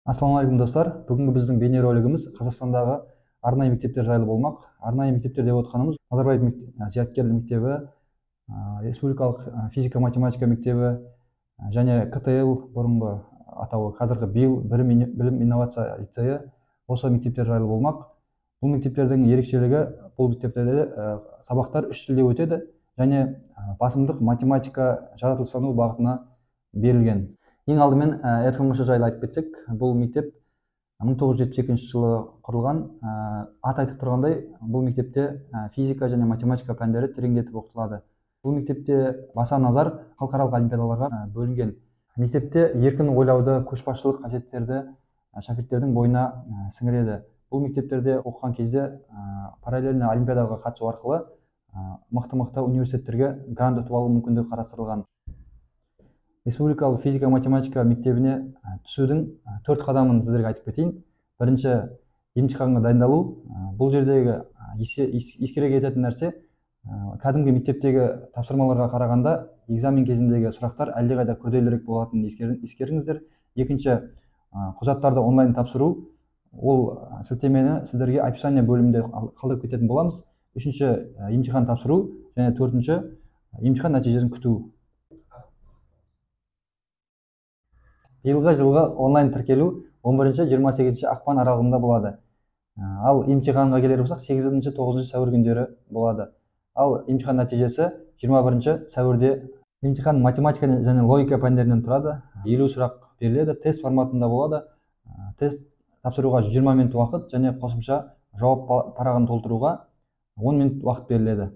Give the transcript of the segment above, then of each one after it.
Ассалаумағалейкум достар. Бүгінгі біздің бейнеролигіміз Қазақстандағы арнайы мектептер жайлы болмақ. Арнайы мектептер деп отқанымыз Назарбаев зияткерлік мектебі, республикалық физика-математика мектебі және КТЛ бұрынғы атауы қазіргі білім инновация лицейі осы мектептер жайлы болмақ. Бұл мектептердің ерекшелігі, бұл мектептерде сабақтар үш тілде өтеді және басымдық математика, жаратылыстану бағытына берілген. Ең алдымен РФМШ жайлы айтып кетсек, бұл мектеп 1972 жылы құрылған. Ат айтып тұрғандай, бұл мектепте физика және математика пәндері тереңдетіп оқытылады. Бұл мектепте баса назар халықаралық олимпиадаларға бөлінген. Мектепте еркін ойлауды, көшбасшылық қасиеттерді шәкірттердің бойына сіңіреді. Бұл мектептерде оқыған кезде параллельно олимпиадаға қатысу арқылы мықты университеттерге грант ұтып алу мүмкіндігі қарастырылған. Республикалық физика-математика мектебіне түсудің 4 қадамын сіздерге айтып кетейін. Бірінші, емтиханға дайындалу. Бұл жердегі ескере кететін нәрсе, кәдімгі мектептегі тапсырмаларға қарағанда экзамен кезіндегі сұрақтар әлдеқайда күрделірек болатынын ескеріңіздер. Екінші, құжаттарды онлайн тапсыру. Ол сілтемені сіздерге описание бөлімінде қалдырып кететін боламыз. Үшінші, емтихан тапсыру және төртінші, емтихан нәтижесін күту. Биылғы жылғы онлайн тіркелу 11-28 ақпан аралығында болады. Ал емтиханға келер болсақ 8-9 сәуір күндері болады. Ал емтихан нәтижесі 21 сәуірде. Емтихан математика және логика пәндерінен тұрады. 50 сұрақ беріледі, тест форматында болады. Тест тапсыруға 20 минут уақыт және қосымша жауап парағын толтыруға 10 минут уақыт беріледі.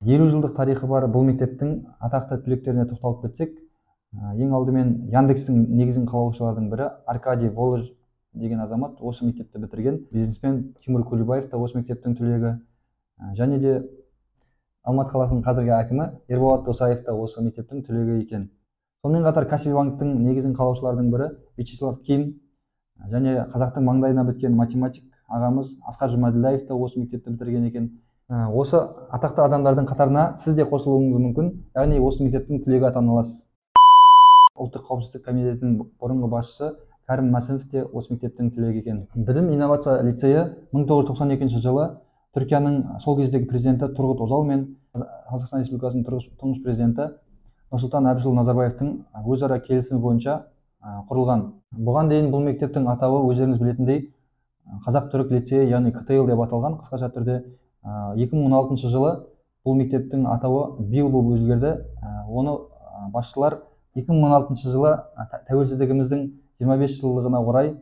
50 жылдық тарихы бар бұл мектептің атақты түлектеріне тоқталып кетсек, ең алдымен Яндекстің негізін қалаушылардың бірі Аркадий Волож деген азамат осы мектепті бітірген. Бизнесмен Тимур Кулибаев та осы мектептің түлегі. Және де Алматы қаласының қазіргі әкімі Ерболат Досаев та осы мектептің түлегі екен. Сонымен қатар Каспий банктың негізін қалаушылардың бірі Вячеслав Ким және қазақтың маңдайына біткен математик ағамыз Асқар Жұмаділдаев та осы мектепті бітірген екен. Осы атақты адамдардың қатарына сіз де қосылуыңыз мүмкін, яғни осы мектептің түлегі атана аласыз. Ұлттық қауіпсіздік комитетінің бұрынғы басшысы Кәрім Мәсімов те осы мектептің түлегі екен. Білім инновация лицейі 1992 жылы Түркияның сол кездегі президенті Тұрғыт Озал мен Қазақстан Республикасының тұңғыш президенті Нұрсұлтан Әбішұлы Назарбаевтың өзара келісімі бойынша құрылған. Бұған дейін бұл мектептің атауы өздеріңіз білетіндей Қазақ-түрік лицейі, яғни КТЛ деп аталған. Қысқаша түрде 2016 жылы бұл мектептің атауы БИЛ болып өзгерді. Оны басшылар 2016 жылы тәуелсіздігіміздің 25 жылдығына орай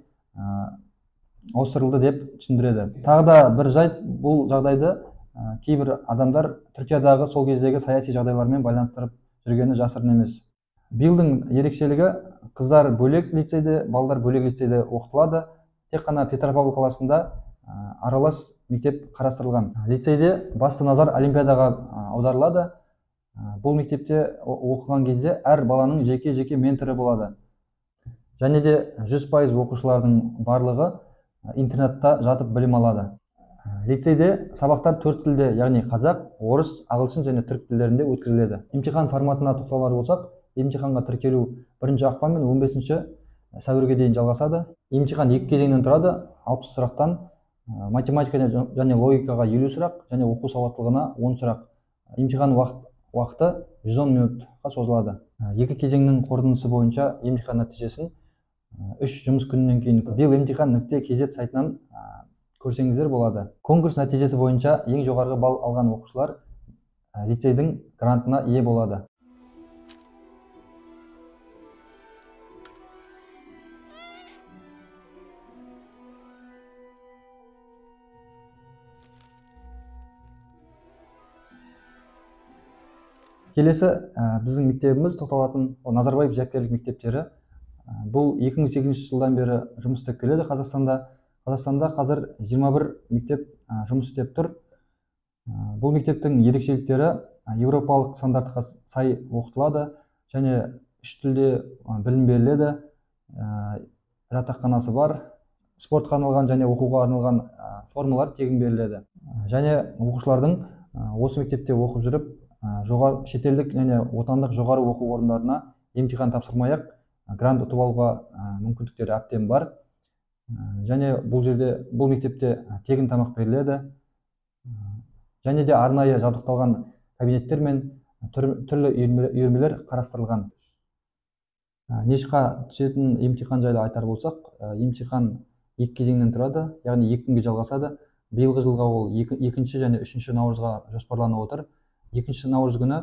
ауыстырылды деп түсіндіреді. Тағы да бір жайт, бұл жағдайды кейбір адамдар Түркиядағы сол кездегі саяси жағдайлармен байланыстырып жүргені жасырын емес. БИЛдің ерекшелігі қыздар бөлек лицейде, балдар бөлек лицейде оқытылады. Тек қана Петропавл қаласында аралас мектеп қарастырылған. Лицейде басты назар олимпиадаға аударылады. Бұл мектепте оқыған кезде әр баланың жеке менторы болады. Және де 100% оқушылардың барлығы интернетта жатып білім алады. Лицейде сабақтар 4 тілде, яғни қазақ, орыс, ағылшын және түрік тілдерінде өткізіледі. Емтихан форматына тоқталар болсақ, емтиханға тіркелу 1 ақпан мен 15 сәуірге дейін жалғасады. Емтихан 2 кезеңнен тұрады, 60 сұрақтан, математика және логикаға 50 сұрақ және оқу сауаттылығына 10 сұрақ. Емтихан уақыты 110 минутқа созылады. 2 кезеңнің қорытындысы бойынша емтихан нәтижесін 3 жұмыс күнінен кейін bilemtihan.kz сайтынан көрсеңіздер болады. Конкурс нәтижесі бойынша ең жоғарғы балл алған оқушылар лицейдің грантына ие болады. Келесі біздің мектебіміз тоқталатын Назарбаев зияткерлік мектептері. Бұл 2008 жылдан бері жұмыс істеп келеді Қазақстанда. Қазақстанда қазір 21 мектеп жұмыс істеп тұр. Бұл мектептің ерекшеліктері еуропалық стандартқа сай оқытылады және 3 тілде білім беріледі. Жатақханасы бар, спортқа арналған және оқуға арналған формалар тегін беріледі. Және оқушылардың осы мектепте оқып жүріп, шетелдік және отандық жоғары оқу орындарына емтихан тапсырмай-ақ грант ұтып алуға мүмкіндіктері әбден бар. Және бұл мектепте тегін тамақ беріледі. Және де арнайы жабдықталған кабинеттер мен түрлі үйірмелер қарастырылған. Нешқа түсетін емтихан жайлы айтар болсақ, емтихан 2 кезеңнен тұрады, яғни 2 күнге жалғасады. Биылғы жылға ол 2-ші және 3-ші наурызға жоспарланып отыр. 2-ші наурыз күні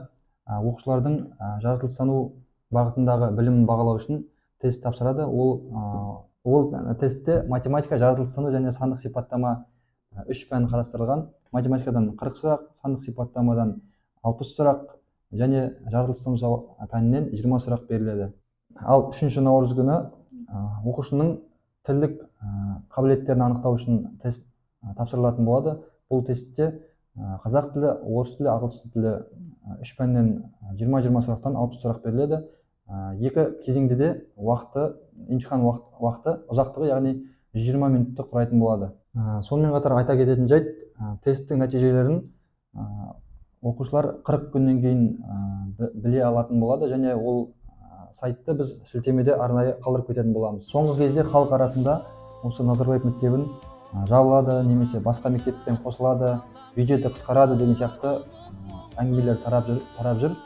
оқушылардың жаратылыстану бағытындағы білімін бағалау үшін тест тапсырады. Ол тестте математика, жаратылыстану және сандық сипаттама 3 пән қарастырылған. Математикадан 40 сұрақ, сандық сипаттамадан 60 сұрақ және жаратылыстану пәнінен 20 сұрақ беріледі. Ал 3-ші наурыз күні оқушының тілдік қабілеттерін анықтау үшін тест тапсырылатын болады. Бұл тестте қазақ тілі, орыс тілі, ағылшын тілі 3 пәннен 20 сұрақтан 60 сұрақ беріледі. 2 кезеңде де емтихан уақыты ұзақтығы, яғни 120 минутты құрайтын болады. Сонымен қатар айта кететін жайт, тесттің нәтижелерін оқушылар 40 күннен кейін біле алатын болады, және ол сайтты біз сілтемеде арнайы қалдырып кететін боламыз. Соңғы кезде халық арасында осы Назарбаев мектебін жабылады, немесе басқа мектеппен қосылады, бюджеті қысқарады деген сияқты әңгімелер тарап жүр.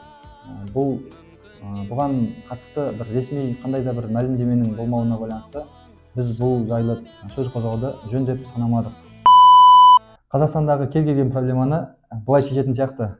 Бұған қатысты бір ресми қандай да бір мәлімдеменің болмауына байланысты біз бұл жайлы сөз қозғауды жөн деп санамадық. Қазақстандағы кез келген проблеманы былай шешетін сияқты.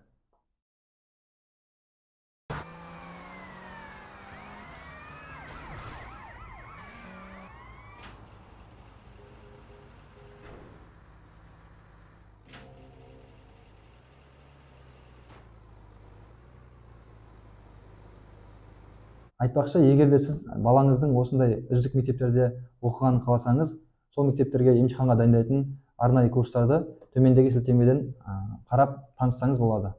Айтпақшы, егер де сіз балаңыздың осындай үздік мектептерде оқығанын қаласаңыз, сол мектептерге емтиханға дайындайтын арнайы курстарды төмендегі сілтемеден қарап таныссаңыз болады.